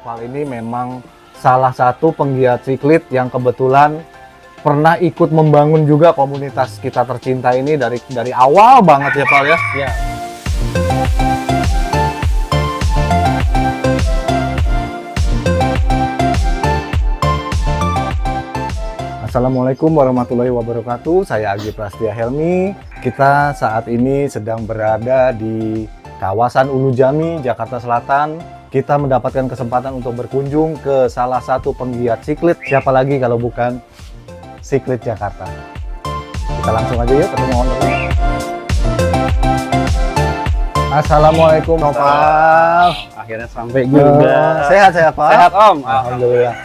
Noval ini memang salah satu penggiat siklit yang kebetulan pernah ikut membangun juga komunitas kita tercinta ini dari awal banget ya Pal ya. Ya. Assalamualaikum warahmatullahi wabarakatuh. Saya Agi Prastia Helmi. Kita saat ini sedang berada di kawasan Ulu Jami, Jakarta Selatan. Kita mendapatkan kesempatan untuk berkunjung ke salah satu penggiat siklit. Siapa lagi kalau bukan Siklit Jakarta. Kita langsung aja yuk ketemu ownernya. Assalamualaikum Noval. Akhirnya sampai juga. Sehat Pak? Sehat Om. Alhamdulillah.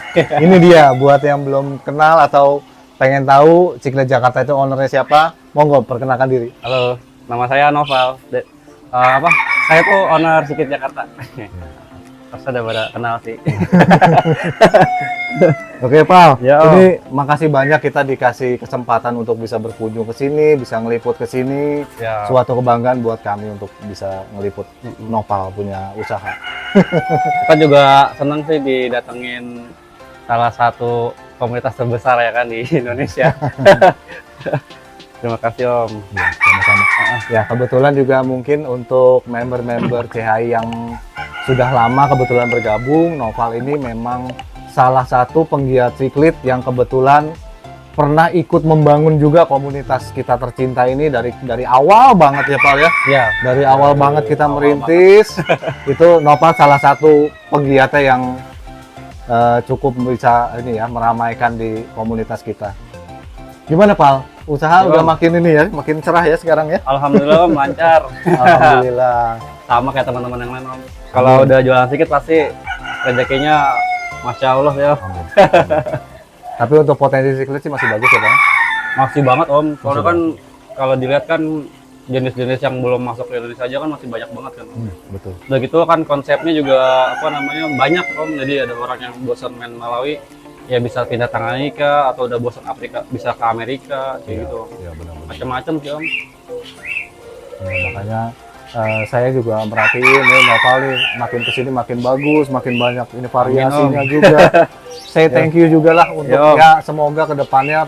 Ini dia buat yang belum kenal atau pengen tahu Siklit Jakarta itu ownernya siapa, monggo perkenalkan diri. Halo, nama saya Noval. Saya tuh owner Siklit Jakarta. Terus udah pada kenal sih. Oke Pal, Ya, ini makasih banyak kita dikasih kesempatan untuk bisa berkunjung ke sini, bisa ngeliput ke sini. Ya. Suatu kebanggaan buat kami untuk bisa ngeliput Noval punya usaha. Kita juga senang sih didatengin salah satu komunitas terbesar ya kan di Indonesia. Terima kasih Om. Ya, sama-sama. Ya, kebetulan juga mungkin untuk member-member CHI yang sudah lama kebetulan bergabung, Noval ini memang salah satu penggiat siklit yang kebetulan pernah ikut membangun juga komunitas kita tercinta ini dari awal banget ya Pal ya. Ya. Dari awal banget kita merintis, itu Noval salah satu penggiatnya yang cukup bisa ini ya meramaikan di komunitas kita. Gimana Pal? Usaha udah makin ini ya, makin cerah ya sekarang ya? Alhamdulillah Om, lancar. Alhamdulillah. Sama kayak teman-teman yang lain Om. Kalau udah jualan sedikit pasti rezekinya Masya Allah ya. Tapi untuk potensi siklit sih masih bagus ya Bang? Masih banget Om. Soalnya kan kalau dilihat kan jenis-jenis yang belum masuk ke Indonesia aja kan masih banyak banget kan. Betul. Udah gitu kan konsepnya juga banyak Om. Jadi ada orang yang bosan main Malawi ya bisa pindah tangani ke, atau udah bosan Afrika bisa ke Amerika kayak gitu. Iya benar-benar. Macam-macam sih Om. Ya, makanya saya juga merhatiin nih Noval nih makin kesini makin bagus, makin banyak ini variasinya juga. Saya thank you juga lah untuk ya semoga kedepannya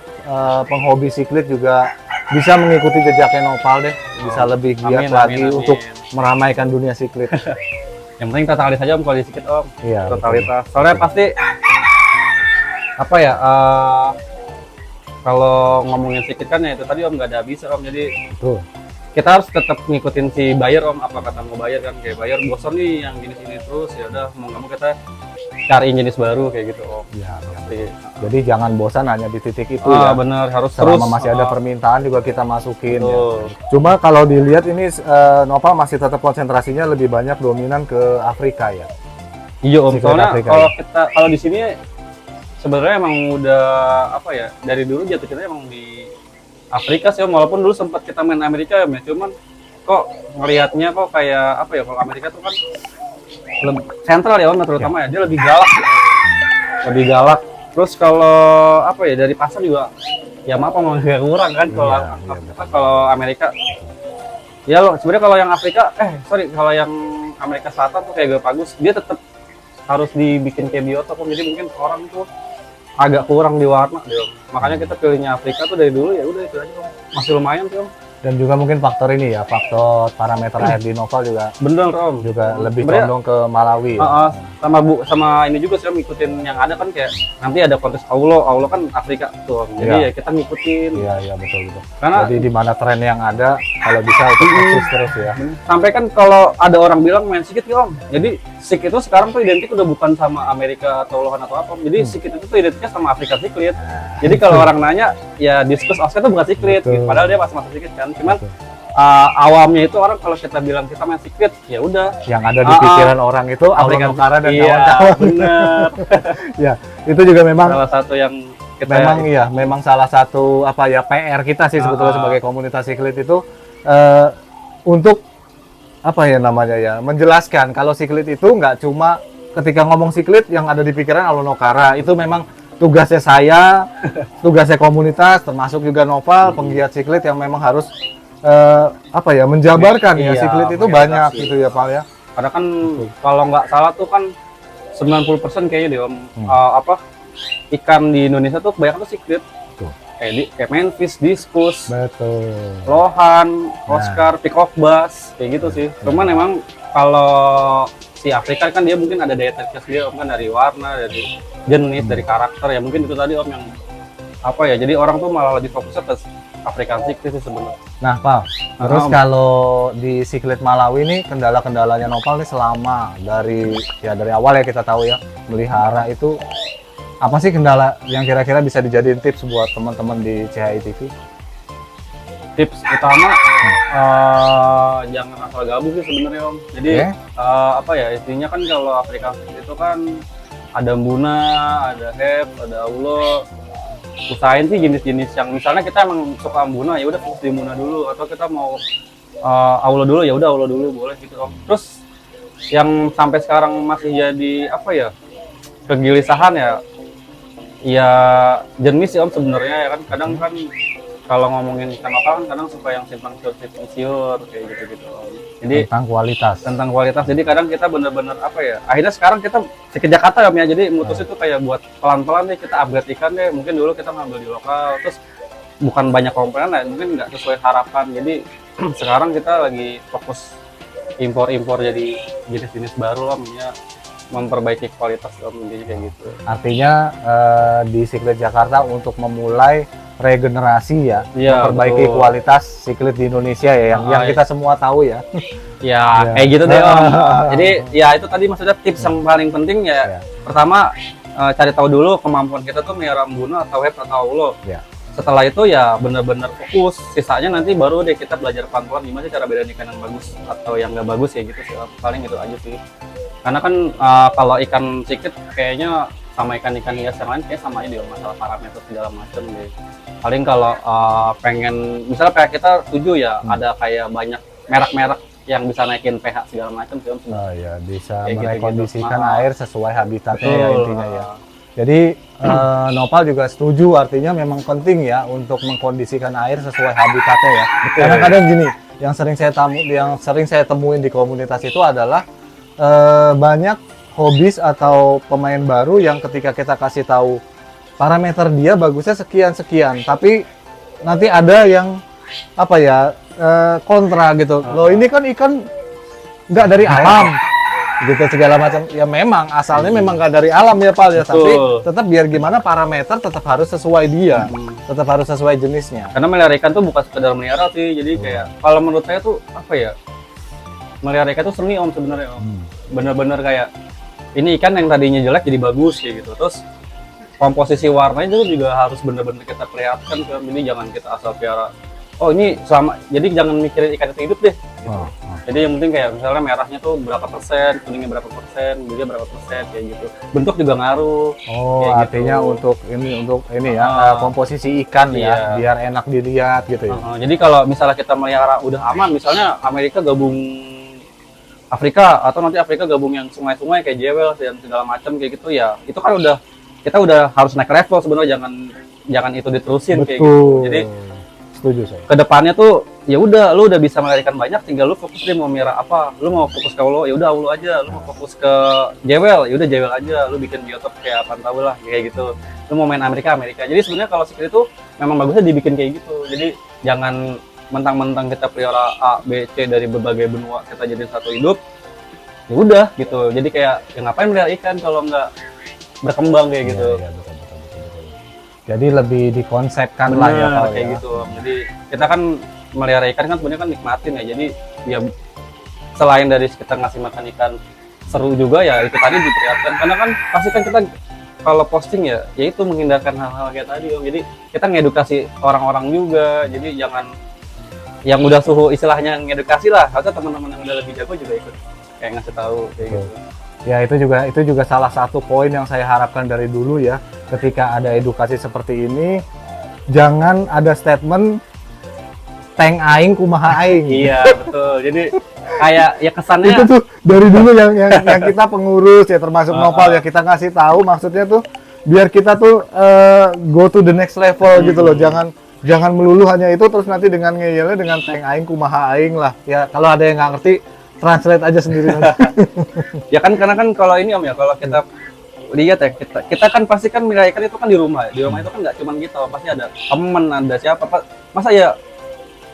penghobi siklit juga bisa mengikuti jejaknya Noval deh, bisa lebih giat lagi untuk meramaikan dunia siklit. Yang penting totalitas aja Om kalau di sikit Om. Iya. Totalitas. Soalnya pasti kalau ngomongin sikit kan ya itu tadi Om nggak ada habis Om, jadi Betul. kita harus tetap ngikutin si buyer Om, apa kata mau bayar kan, kayak buyer bosan nih yang jenis ini terus ya udah mau nggak mau kita cariin jenis baru kayak gitu Om. Iya. Pasti. Jadi jangan bosan hanya di titik itu ya. Bener, harus Selama terus masih ada permintaan juga kita masukin ya. Betul. Cuma kalau dilihat ini Noval masih tetap konsentrasinya lebih banyak dominan ke Afrika ya. Iya Om, Siklit soalnya Afrika, kalau di sini sebenarnya emang udah dari dulu jatuh kita emang di Afrika sih Om, walaupun dulu sempat kita main Amerika ya, cuman kok ngelihatnya kok kayak kalau Amerika tuh kan sentral ya Om, terutama ya dia lebih galak ya. Lebih galak. Terus kalau dari pasar juga ya maaf Om, nggak kurang kan kalau Amerika. Ya loh, sebenarnya kalau yang Afrika kalau yang Amerika Selatan tuh kayak gak bagus, dia tetap harus dibikin kayak biota Om, jadi mungkin orang tuh agak kurang di warna deh Om. Makanya kita pilihnya Afrika tuh dari dulu ya udah itu aja Om. Masih lumayan sih Om. Dan juga mungkin faktor ini ya, faktor parameter air di Noval juga Bener Om. juga lebih condong ke Malawi. Ya. Sama ini juga sih Om, ngikutin yang ada kan kayak nanti ada kontes Allah kan Afrika tuh Om. Jadi ya kita ngikutin. Iya betul. Karena jadi di mana tren yang ada kalau bisa itu eksis terus ya. Sampai kan kalau ada orang bilang main sikit ya Om. Jadi sikit itu sekarang tuh identik udah bukan sama Amerika atau Lohan atau apa Om. Jadi sikit itu tuh identiknya sama Afrika siklit. Jadi kalau orang nanya ya diskus Oscar itu bukan siklit gitu. Padahal dia masih sikit kan. Cuman awamnya itu orang kalau kita bilang kita main siklit ya udah yang ada di pikiran orang itu Afrika Nokara dan kawan-kawan. Bener. Ya, itu juga memang salah satu yang kita memang salah satu PR kita sih sebetulnya sebagai komunitas siklit itu untuk menjelaskan kalau siklit itu nggak cuma ketika ngomong siklit yang ada di pikiran Alonokara, itu memang tugasnya saya, tugasnya komunitas, termasuk juga Noval, penggiat siklit yang memang harus menjabarkan ya siklit itu banyak gitu ya Pak ya. Karena kan kalau nggak salah tuh kan 90% kayaknya deh Om. Apa ikan di Indonesia tuh kebanyakan tuh secret. Tuh. Kayak manfish, discus, Betul. lohan, Oscar, peacock bass, kayak gitu sih. Cuman emang kalau si Afrika kan dia mungkin ada daya tarik sendiri Om, kan dari warna, dari jenis, dari karakter ya mungkin itu tadi Om yang apa ya. Jadi orang tuh malah lebih fokusnya ke African Secret sih sebenarnya. Nah, Pal, terus kalau di Siklet Malawi ini kendala-kendalanya Nopal nih selama dari awal ya kita tahu ya melihara itu apa sih kendala yang kira-kira bisa dijadiin tips buat teman-teman di CHI TV? Tips utama jangan asal gabung sih sebenarnya Om. Jadi apa ya intinya kan kalau African Secret itu kan ada Mbuna, ada Hep, ada Aulo. Usahain sih jenis-jenis yang misalnya kita emang suka Mbuna ya udah fokus di Mbuna dulu, atau kita mau Aulo dulu ya udah Aulo dulu boleh gitu Om. Terus yang sampai sekarang masih jadi apa ya kegelisahan ya jenis sih Om sebenarnya ya kan. Kadang kan kalau ngomongin ikan lokal kan kadang suka yang simpang siur kayak gitu-gitu Om. Jadi tentang kualitas. Jadi kadang kita bener-bener apa ya, akhirnya sekarang kita ke Jakarta Om ya, jadi mutus itu kayak buat pelan-pelan deh kita upgrade ikan deh. Mungkin dulu kita ngambil di lokal, terus bukan banyak komponen lah, mungkin nggak sesuai harapan. Jadi sekarang kita lagi fokus impor jadi jenis-jenis baru Om ya, memperbaiki kualitas Om, jadi kayak gitu. Artinya di Siklet Jakarta untuk memulai regenerasi ya, memperbaiki kualitas siklet di Indonesia ya, yang kita semua tahu ya. Ya, kayak gitu deh Om. Jadi ya itu tadi maksudnya tips yang paling penting ya. Pertama cari tahu dulu kemampuan kita tuh melihara Mbuna atau Hep atau Aulo. Setelah itu ya benar-benar fokus. Sisanya nanti baru deh kita belajar pelan-pelan gimana sih cara bedain ikan yang bagus atau yang nggak bagus ya gitu sih. Paling itu aja sih. Karena kan kalau ikan siklet kayaknya sama ikan-ikan hias yang lain kayak sama aja deh masalah parameter segala macam deh. Paling kalau pengen misalnya kayak kita setuju ya ada kayak banyak merek-merek yang bisa naikin pH segala macam sih Om. Oh iya, bisa kayak merekondisikan air sesuai habitatnya ya intinya ya. Jadi Nopal juga setuju, artinya memang penting ya untuk mengkondisikan air sesuai habitatnya ya. Karena kadang gini, yang sering saya temuin di komunitas itu adalah banyak hobis atau pemain baru yang ketika kita kasih tahu parameter dia bagusnya sekian, tapi nanti ada yang apa ya kontra gitu. Loh ini kan ikan nggak dari alam gitu segala macam. Ya memang asalnya memang nggak dari alam ya Pal ya, tapi tetap biar gimana parameter tetap harus sesuai dia, tetap harus sesuai jenisnya. Karena melihara ikan tuh bukan sekedar melihara sih, jadi kayak kalau menurut saya tuh apa ya, melihara ikan tuh seni Om sebenarnya Om. Bener-bener kayak ini ikan yang tadinya jelek jadi bagus kayak gitu. Terus komposisi warnanya itu juga harus bener-bener kita perlihatkan kan. Ini jangan kita asal piara. Oh ini sama, jadi jangan mikirin ikan itu hidup deh. Gitu. Jadi yang penting kayak misalnya merahnya tuh berapa persen, kuningnya berapa persen, birunya berapa persen kayak gitu. Bentuk juga ngaruh. Oh artinya gitu. untuk ini ya komposisi ikan ya biar enak dilihat gitu ya. Jadi kalau misalnya kita melihara udah aman, misalnya Amerika gabung Afrika atau nanti Afrika gabung yang sungai-sungai kayak Jewel dan segala macam kayak gitu ya, itu kan kita udah harus naik level sebenarnya, jangan itu diterusin. Betul. Kayak gitu. Jadi setuju saya. Kedepannya tuh ya udah lu udah bisa melihara banyak, tinggal lu fokus deh mau melihara apa. Lu mau fokus ke Aulo ya udah Aulo aja, lu mau fokus ke Jewel ya udah Jewel aja, lu bikin biotop kayak Pantau lah kayak gitu. Lu mau main Amerika. Jadi sebenarnya kalau siklet itu memang bagusnya dibikin kayak gitu. Jadi jangan mentang-mentang kita pelihara A, B, C dari berbagai benua kita jadi satu hidup, ya udah gitu. Jadi kayak ya ngapain melihara ikan kalau nggak berkembang kayak gitu. Iya, betul. Jadi lebih dikonsepkan lah ya Pak kayak gitu. Jadi kita kan melihara ikan kan sebenarnya kan nikmatin ya. Jadi ya selain dari kita ngasih makan ikan seru juga ya itu tadi diperlihatkan. Karena kan pasti kan kita kalau posting ya itu menghindarkan hal-hal kayak tadi Om. Jadi kita ngedukasi orang-orang juga. Jadi jangan yang udah suhu istilahnya ngedukasi lah, harusnya teman-teman yang udah lebih jago juga ikut kayak ngasih tahu kayak gitu. Ya itu juga salah satu poin yang saya harapkan dari dulu ya, ketika ada edukasi seperti ini jangan ada statement tank aing kumaha aing. Iya betul, jadi kayak ya kesannya itu tuh dari dulu yang kita pengurus ya termasuk Nopal ya, kita ngasih tahu maksudnya tuh biar kita tuh go to the next level gitu loh, jangan melulu hanya itu terus nanti dengan ngeyelnya dengan tank aing kumaha aing lah ya. Kalau ada yang nggak ngerti translate aja sendiri. Ya kan karena kan kalau ini Om ya, kalau kita lihat ya, kita kan pasti kan merayakan itu kan di rumah. Di rumah itu kan nggak cuma kita, pasti ada temen, ada siapa. Masa ya,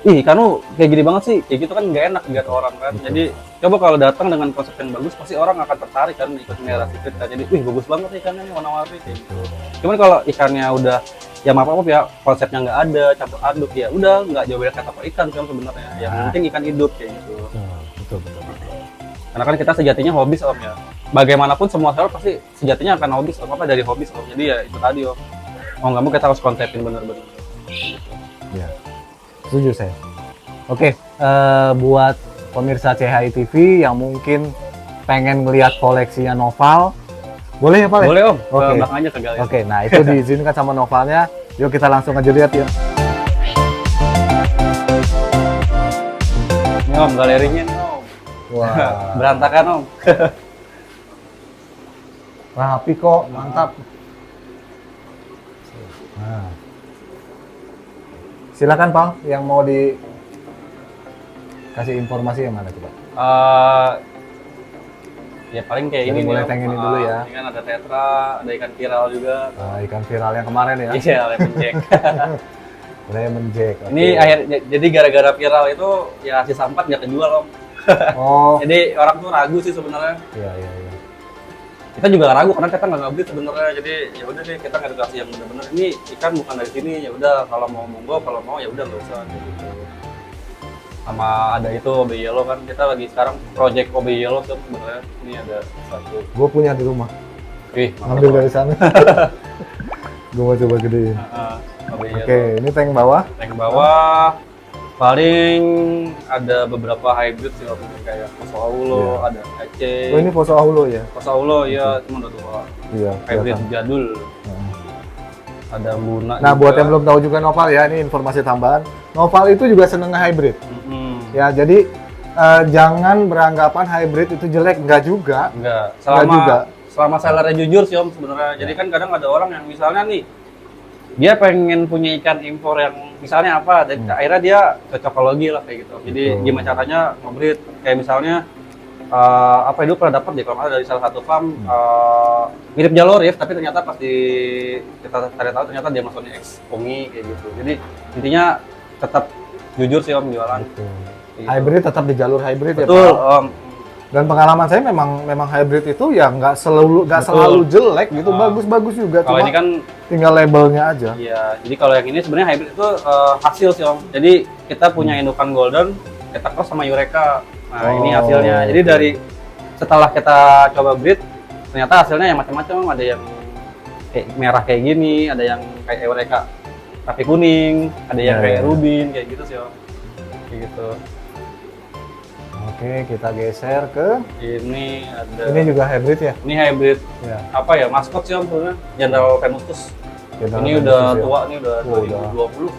ih kamu kayak gini banget sih, kayak gitu kan nggak enak lihat orang kan. Betul. Jadi coba kalau datang dengan konsep yang bagus, pasti orang akan tertarik kan ikut merah kita. Jadi, wih bagus banget ikannya nih warna-warni kayak gitu. Cuman kalau ikannya udah ya maaf ya konsepnya nggak ada, campur aduk ya udah nggak jauh beda kata ikan kan sebenarnya. Yang penting ikan hidup kayak gitu. Betul, betul, betul. Karena kan kita sejatinya hobis Om ya. Bagaimanapun semua seller pasti sejatinya akan hobis Om, apa dari hobis Om. Jadi ya itu tadi Om. Mau nggak mau kita harus konsepin bener-bener. Ya, setuju saya. Oke, buat pemirsa CHI TV yang mungkin pengen ngelihat koleksinya Noval, boleh ya Pak? Boleh Om, ke Oke. belakang aja ke galeri. Oke, nah itu diizinkan sama Novalnya. Yuk kita langsung aja lihat ya. Ini Om, galerinya nih Om. Wah, Berantakan Om. rapi kok, mantap. Nah. Silakan Pak, yang mau dikasih informasi yang mana coba? Ya paling kayak Jadi ini mulai nih, Om. teng ini dulu ya. Ini kan ada tetra, ada ikan viral juga. Ikan viral yang kemarin ya. Iya, lemon jack. Lemon Jack. oke. Ini jadi gara-gara viral itu ya si sampat nggak kejual Om. Oh, Jadi orang tuh ragu sih sebenarnya. iya iya iya. Kita juga ragu karena kita nggak update sebenarnya. Jadi ya udah deh kita ngedukasi yang benar-benar ini ikan bukan dari sini, ya udah kalau mau monggo, kalau mau ya udah nggak usah kayak gitu. Sama ada itu OB Yellow kan, kita lagi sekarang project OB Yellow tuh sebenarnya. Ini ada satu. Gue punya di rumah. Wih, Ambil dari sana. Gue mau coba gedein. OB Oke, Yellow. ini tank bawah. Tank bawah paling ada beberapa hybrid sih Om. Kayak Poso Aulo, Iya. ada Aceh. Oh, ini Poso Aulo ya? Poso Aulo ya cuma udah dua. Iya. Hybrid kelihatan. jadul. Heeh. Ada Luna. Nah, buat juga. yang belum tahu juga Noval ya, ini informasi tambahan. Noval itu juga seneng hybrid. Mm-mm. Ya, jadi jangan beranggapan hybrid itu jelek, enggak juga. Enggak. juga. Selama sellernya jujur sih Om sebenarnya. Jadi kan kadang ada orang yang misalnya nih dia pengen punya ikan impor yang misalnya apa, dan akhirnya dia cocokologi lah kayak gitu. Jadi Betul. gimana caranya nge-breed kayak misalnya apa itu pernah dapat deh kalau nggak salah dari salah satu farm mirip Jalur Reef tapi ternyata pas kita cari tahu ternyata dia masuknya ex Pongi kayak gitu. Jadi intinya tetap jujur sih Om jualan. Gitu. Hybrid tetap di jalur hybrid ya, Betul Pak. Om. Dan pengalaman saya memang hybrid itu ya nggak Betul. selalu jelek gitu, bagus-bagus juga. Kalau Cuma ini kan tinggal labelnya aja. iya, jadi kalau yang ini sebenarnya hybrid itu hasil sih Om. Jadi kita punya indukan golden, kita cross sama Eureka. Nah ini hasilnya. Jadi dari setelah kita coba breed, ternyata hasilnya yang macam-macam Om. Ada yang kayak merah kayak gini, ada yang kayak Eureka tapi kuning, ada yang kayak Rubin kayak gitu sih Om. Kayak gitu. Oke, kita geser ke Ini ada. ini juga hybrid ya. Ini hybrid Ya. apa ya? Maskot sih Om sebenarnya. General Venustus. General Ini udah Venustus ya. tua, ini udah Oh, udah. 2020.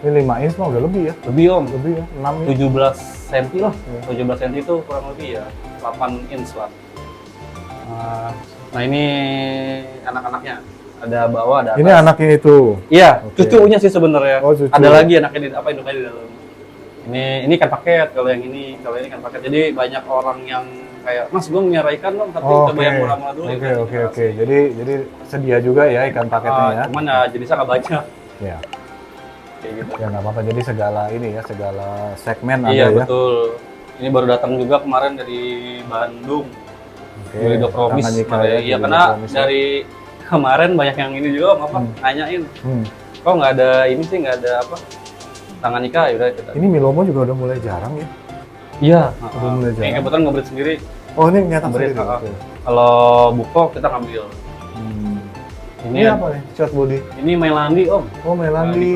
Ini 5 inch mah udah lebih ya. Lebih Om. Lebih ya, 6 ya. 17 cm lah, Iya. 17 cm itu kurang lebih ya 8 inch lah. Nah ini anak-anaknya, ada bawah, ada atas. Ini anak ini tuh. Iya, Oke. cucunya sih sebenarnya. Oh, cucu. Ada lagi anaknya di apa induknya di dalam. Ini kan paket, kalau yang ini kan paket. Jadi banyak orang yang kayak, Mas, gue punya ikan dong, tapi Oh, coba yang murah-murah dulu. Oke, gitu. oke, oke. Jadi sedia juga ya ikan paketnya ya. Cuman ya jenisnya nggak banyak, Ya. kayak gitu. Ya nggak apa-apa. Jadi segala ini ya, segala segmen Iya ada ya. betul. Ini baru datang juga kemarin dari Bandung. Oke. Beli Promis. Tangan Ika ya, Iya Beli karena Promis ya. dari kemarin banyak yang ini juga apa nanyain, kok nggak ada ini sih, nggak ada apa tangan Ika, ya udah kita. Ini Milomo juga udah mulai jarang ya. Iya. Udah mulai jarang. Yang kebetulan ngebreed sendiri. Oh, ini nyetak Ngebreed. sendiri. Oke. Kalau buko kita ngambil. Ini apa nih? Short body. Ini Melandi Om. Oh, Melandi.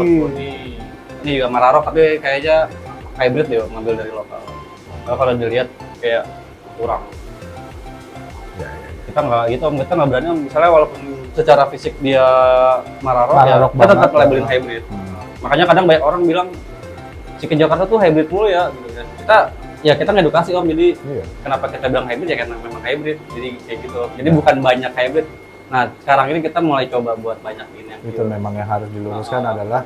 Ini juga Mararok tapi kayaknya hybrid dia ngambil dari lokal. Kalau dilihat kayak kurang. Ya, ya, ya. Kita nggak gitu Om, kita nggak berani Om. Misalnya walaupun secara fisik dia Mararok, Mararok ya, kita tetap banget, labelin ya. hybrid. Makanya kadang banyak orang bilang chicken Jakarta tuh hybrid mulu ya, gitu kan. Kita ngedukasi Om, jadi Iya. kenapa kita bilang hybrid ya karena memang hybrid, jadi kayak gitu. Jadi bukan banyak hybrid. Nah sekarang ini kita mulai coba buat banyak ini yang Itu memang yang harus diluruskan adalah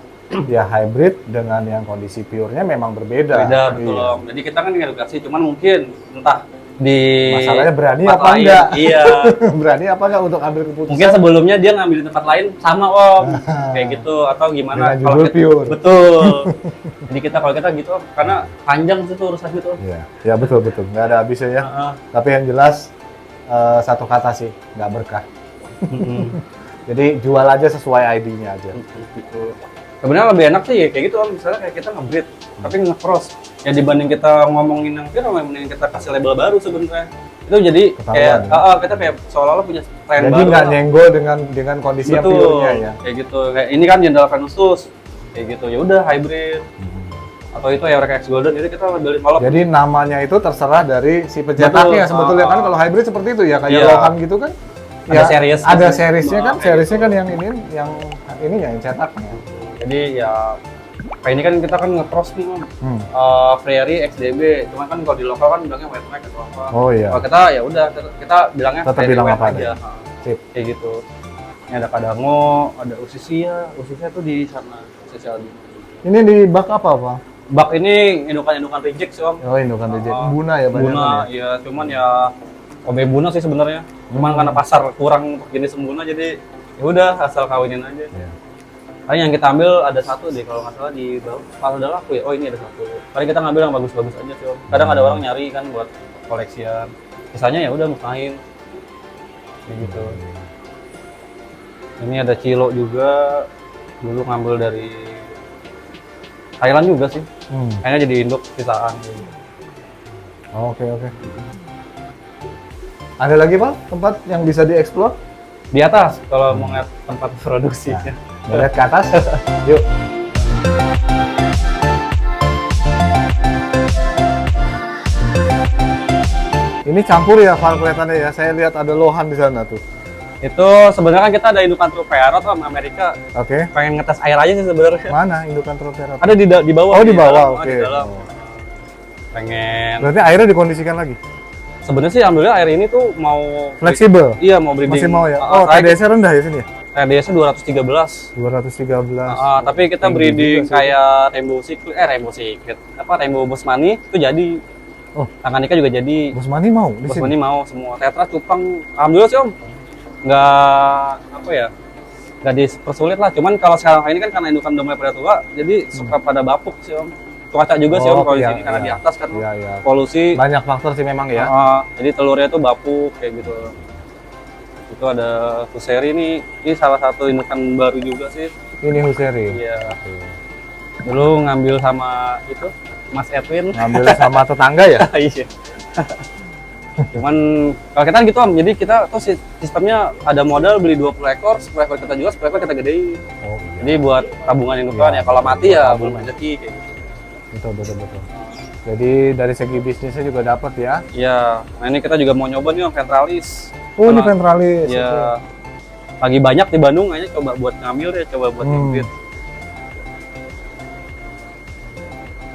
ya hybrid dengan yang kondisi pure-nya memang berbeda. Beda, betul Iya. Om. Jadi kita kan edukasi, cuman mungkin entah di Masalahnya berani tempat apa lain. enggak? Iya. Berani apa enggak untuk ambil keputusan? Mungkin sebelumnya dia ngambil di tempat lain sama Om. Kayak gitu atau gimana Dengan judul pure. Betul. Jadi kalau kita gitu Om, karena panjang sih tuh urusan itu. Iya, ya betul betul, nggak ada habisnya ya. Heeh. Tapi yang jelas satu kata sih, nggak berkah. Jadi jual aja sesuai ID-nya aja. Gitu. Sebenarnya lebih enak sih ya kayak gitu Om, misalnya kayak kita nge-breed tapi nge-cross. Ya dibanding kita ngomongin yang pure, mending kita kasih label baru sebenarnya. Itu jadi Ketahuan, kayak ya? kita kayak seolah-olah punya tren Jadi baru. nggak lah. nyenggol dengan kondisi yang Betul, pure-nya ya. kayak gitu. Kayak ini kan Jenderal Venusus, kayak gitu. Ya udah hybrid. Atau itu Eureka X Golden, jadi kita labelin kalau Jadi namanya itu terserah dari si pencetaknya Betul. sebetulnya kan kalau hybrid seperti itu ya kayak Iya. Lohan gitu kan. Ada series ada gitu. seriesnya kan, Kayak seriesnya gitu. kan yang ininya yang cetaknya. jadi ya kayak ini kan kita kan nge-cross nih Om. Hmm. Freary XDB, cuma kan kalau di lokal kan bilangnya wet mic atau apa. Oh iya. Kalau kita ya udah kita bilangnya Tetap Freary bilang wet apa aja. aja. Sip. Kayak gitu. Ini ada Kadango, ada Usisia tuh di sana, Usisia Aldi. Ini di bak apa? Bak ini indukan reject sih Om. Oh, indukan reject. Buna ya banyak. Buna, ya cuman ya OB Buna sih sebenarnya. Cuman karena pasar kurang untuk jenis Buna jadi ya udah asal kawinin aja. Iya. Paling yang kita ambil ada satu deh kalau nggak salah di bawah. Kalau udah laku ya, oh ini ada satu. Paling kita ngambil yang bagus-bagus aja sih Om. Kadang ada orang nyari kan buat koleksian. Sisanya ya udah musnahin. Kayak gitu. Ini ada Cilo juga. Dulu ngambil dari Thailand juga sih. Kayaknya jadi induk sisaan gitu. Oke. Ada lagi Pak tempat yang bisa dieksplor? Di atas kalau mau ngeliat tempat produksi. Lihat ke atas. Yuk. Ini campur ya Val kelihatannya ya. Saya lihat ada Lohan di sana tuh. Itu sebenarnya kan kita ada indukan true Pearot sama Amerika. Oke. Pengen ngetes air aja sih sebenarnya. Mana indukan Troterot? Ada di bawah. Oh, di dalam, bawah. Oke. Di dalam. Oh. Pengen. Berarti airnya dikondisikan lagi. Sebenarnya sih alhamdulillah air ini tuh mau Fleksibel. Iya, mau breeding. Masih mau ya. Ah, Oh, TDS-nya rendah ya sini ya? TDS-nya 213. 213. Tapi kita Tinggi breeding juga sih. kayak Rainbow Secret. Rainbow Bosmani itu jadi. Oh. Tanganyika juga jadi. Bos Mani mau di sini. Bosmani mau semua. Tetra, cupang. Alhamdulillah sih Om. Nggak dipersulit lah. Cuman kalau sekarang ini kan karena indukan udah mulai pada tua, jadi suka pada bapuk sih Om. Cuaca juga sih Om kalau di iya, sini karena iya. di atas kan Iya. polusi. Banyak faktor sih memang ya. Jadi telurnya tuh bapuk kayak gitu. Itu ada Fuseri nih. Ini salah satu indukan baru juga sih. Ini Huseri. Iya. Dulu ngambil sama itu Mas Edwin. Ngambil sama tetangga ya? Iya. Cuman kalau kita kan gitu Om, jadi kita tuh sistemnya ada modal beli 20 ekor, 10 ekor kita jual, 10 ekor kita gedein. Oh iya. Jadi buat tabungan indukan ya, kalau mati ya belum rezeki kayak gitu. Betul. Jadi dari segi bisnisnya juga dapat ya. Iya, nah ini kita juga mau nyoba nih Om, ventralis. Oh, ini Karena- ventralis. Iya. Oke. Lagi banyak di Bandung, kayaknya coba buat ngambil deh, coba buat ngebit.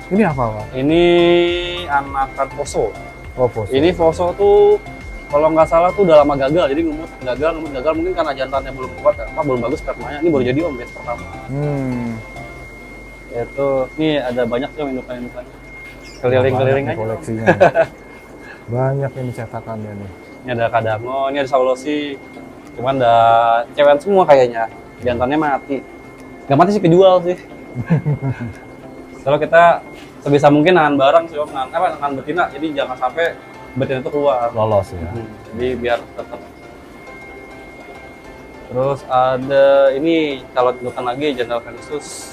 Ini apa, Pak? Ini anakan Foso. Oh, Foso. Ini Foso tuh kalau nggak salah tuh udah lama gagal, jadi ngemut gagal mungkin karena jantannya belum kuat, belum bagus spermanya. Ini baru jadi Om batch pertama. Itu, ini ada banyak tuh indukan-indukan. Keliling-keliling Banyak aja. koleksinya. Banyak ini cetakannya nih. Ini ada Kadango, ini ada Saulosi. Cuman ada cewekan semua kayaknya. Jantannya mati. Nggak mati sih, kejual sih. Kalau kita sebisa mungkin nahan barang sih, Om. Nahan betina. Jadi jangan sampai betina itu keluar. Lolos ya. Jadi biar tetap. Terus ada ini calon indukan lagi, Jenderal Venusus.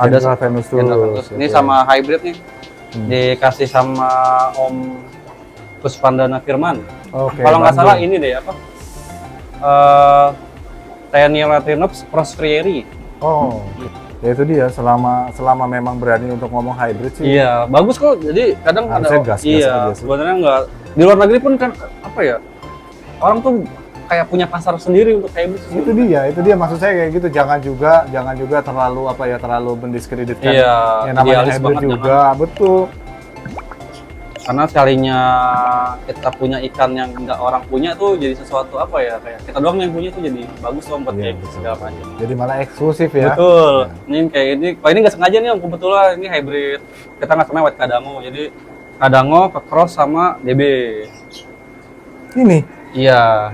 Jenderal Venusus. Jenderal Venusus. Ini Oke. sama hybrid nih. Dikasih sama Om Puspandana Firman. Oke. Kalau nggak salah Bandung. ini deh apa? Tenniel Latrinops Prosfrieri. Oh. Ya itu dia, selama memang berani untuk ngomong hybrid sih. Iya, bagus kok. Jadi kadang Harusnya ada gas iya, aja sih. sebenarnya nggak di luar negeri pun kan apa ya? Orang tuh kayak punya pasar sendiri untuk hybrid. Itu dia maksud saya kayak gitu. Jangan juga terlalu terlalu mendiskreditkan Iya, yang namanya idealis hybrid banget, juga, betul. Karena sekalinya kita punya ikan yang nggak orang punya tuh jadi sesuatu apa ya, kayak kita doang yang punya tuh jadi bagus om buat Iya, kayak betul. segala macam. Jadi malah eksklusif ya. Betul. Ini kayak ini, kalau ini nggak sengaja nih om, kebetulan ini hybrid. Kita nggak sengaja white kadango, jadi kadango ke cross sama DB. Ini. Iya.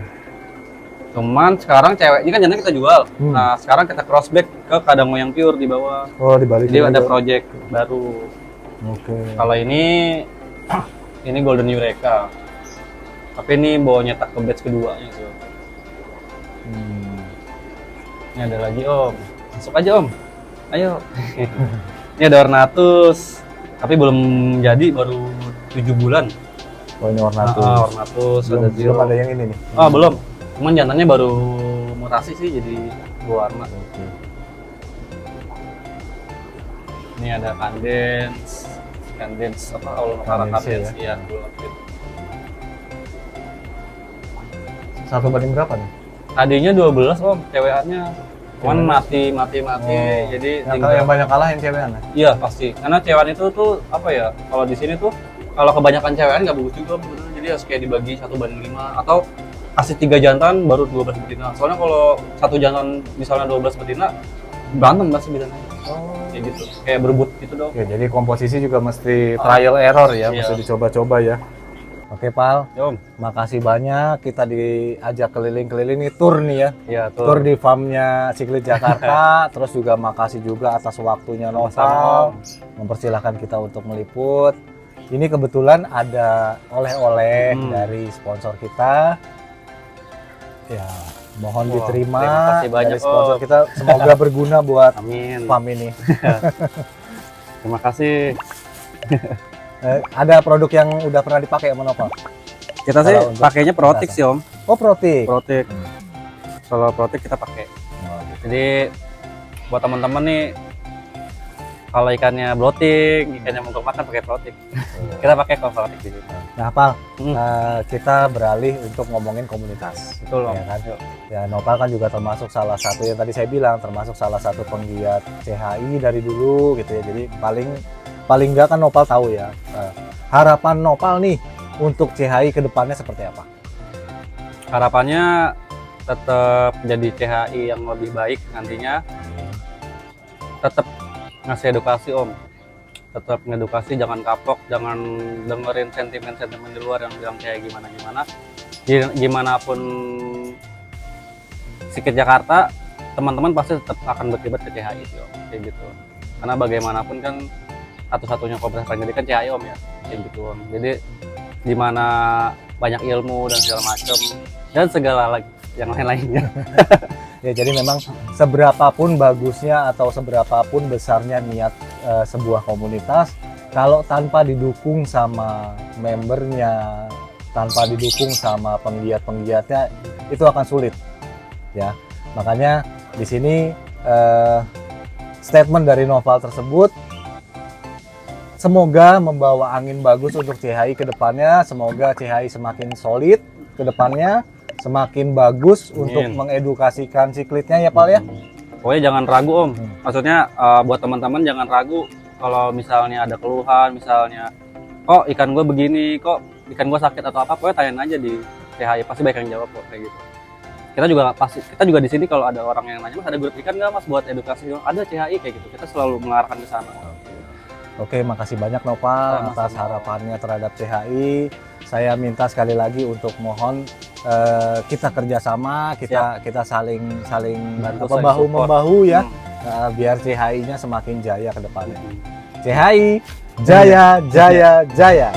Cuman sekarang cewek ini kan jangan kita jual. Nah sekarang kita crossback ke kadango yang pure di bawah. Oh, dibalik. Jadi ada project baru. Oke. Kalau ini Golden Eureka. Tapi ini bawa nyetak ke batch keduanya tuh. Ini ada lagi om. Masuk aja om. Ayo. Ini ada Ornatus. Tapi belum jadi, baru 7 bulan. Oh, ini Ornatus. Ornatus Belum, ada belum Zero. ada yang ini nih. Belum. Cuman jantannya baru mutasi sih jadi 2 warna. Oke. Ini ada Candence apa Candence ya, belum update. Satu banding berapa nih? Tadinya 12 om, cewekannya. Cuman mati. Jadi Yang banyak kalah yang cewek anak. Iya pasti. Karena cewekan itu tuh apa ya? Kalau di sini tuh kalau kebanyakan cewekan nggak bagus juga bener. Jadi harus kayak dibagi 1:5 atau kasih 3 jantan baru 12 betina. Soalnya kalau satu jantan misalnya 12 betina berantem pasti betinanya. Kayak gitu. Kayak berebut gitu dong. Oke, jadi komposisi juga mesti trial error ya, Iya. mesti dicoba-coba ya. Oke, Pal. Ya, om. Makasih banyak, kita diajak keliling-keliling nih, tur nih ya. Iya Tur di farmnya Siklit Jakarta, terus juga makasih juga atas waktunya Noval, mempersilahkan kita untuk meliput. Ini kebetulan ada oleh-oleh dari sponsor kita. Ya, mohon Wah, diterima terima kasih banyak, dari sponsor Om. kita. Semoga berguna buat Amin. farm ini. Terima kasih. Ada produk yang udah pernah dipakai sama Noval? Kita sih Kalau untuk pakainya Protik sih om. Oh, Protik. Protik. Kalau Protik kita pakai. Jadi buat teman-teman nih, kalau ikannya bloating, ikannya mogok makan pakai Protik. Kita pakai Protik di sini. Nah, Pal, kita beralih untuk ngomongin komunitas. Betul om. Ya kan? Ya, Nopal kan juga termasuk salah satu yang tadi saya bilang, termasuk salah satu penggiat CHI dari dulu gitu ya. Jadi paling nggak kan Nopal tahu ya, harapan Nopal nih untuk CHI ke depannya seperti apa? Harapannya tetap jadi CHI yang lebih baik nantinya. Tetap ngasih edukasi om. Tetap ngedukasi, jangan kapok, jangan dengerin sentimen-sentimen di luar yang bilang kayak gimana-gimana. Gimana pun Siklit Jakarta, teman-teman pasti tetap akan berkiblat ke CHI sih om. Kayak gitu. Karena bagaimanapun kan satu-satunya komunitas pendidik kan CHI om ya. Kayak gitu om. Jadi dimana banyak ilmu dan segala macam dan segala lagi yang lain-lainnya. Ya, jadi memang seberapapun bagusnya atau seberapapun besarnya niat sebuah komunitas, kalau tanpa didukung sama membernya, tanpa didukung sama penggiat-penggiatnya, itu akan sulit. Ya, makanya di sini statement dari Noval tersebut semoga membawa angin bagus untuk CHI ke depannya. Semoga CHI semakin solid ke depannya, semakin bagus untuk mengedukasikan siklitnya ya Pal ya. Pokoknya jangan ragu om. Maksudnya buat teman-teman jangan ragu kalau misalnya ada keluhan, misalnya kok ikan gue begini, kok ikan gue sakit atau apa, pokoknya tanyain aja di CHI, pasti banyak yang jawab kok kayak gitu. Kita juga di sini kalau ada orang yang nanya, mas ada grup ikan nggak mas buat edukasi? Ada CHI kayak gitu. Kita selalu mengarahkan ke sana. Oke, makasih banyak Nopal atas harapannya terhadap CHI. Saya minta sekali lagi untuk mohon kita kerjasama, kita saling bahu membahu ya, biar CHI-nya semakin jaya ke depannya. CHI jaya jaya jaya.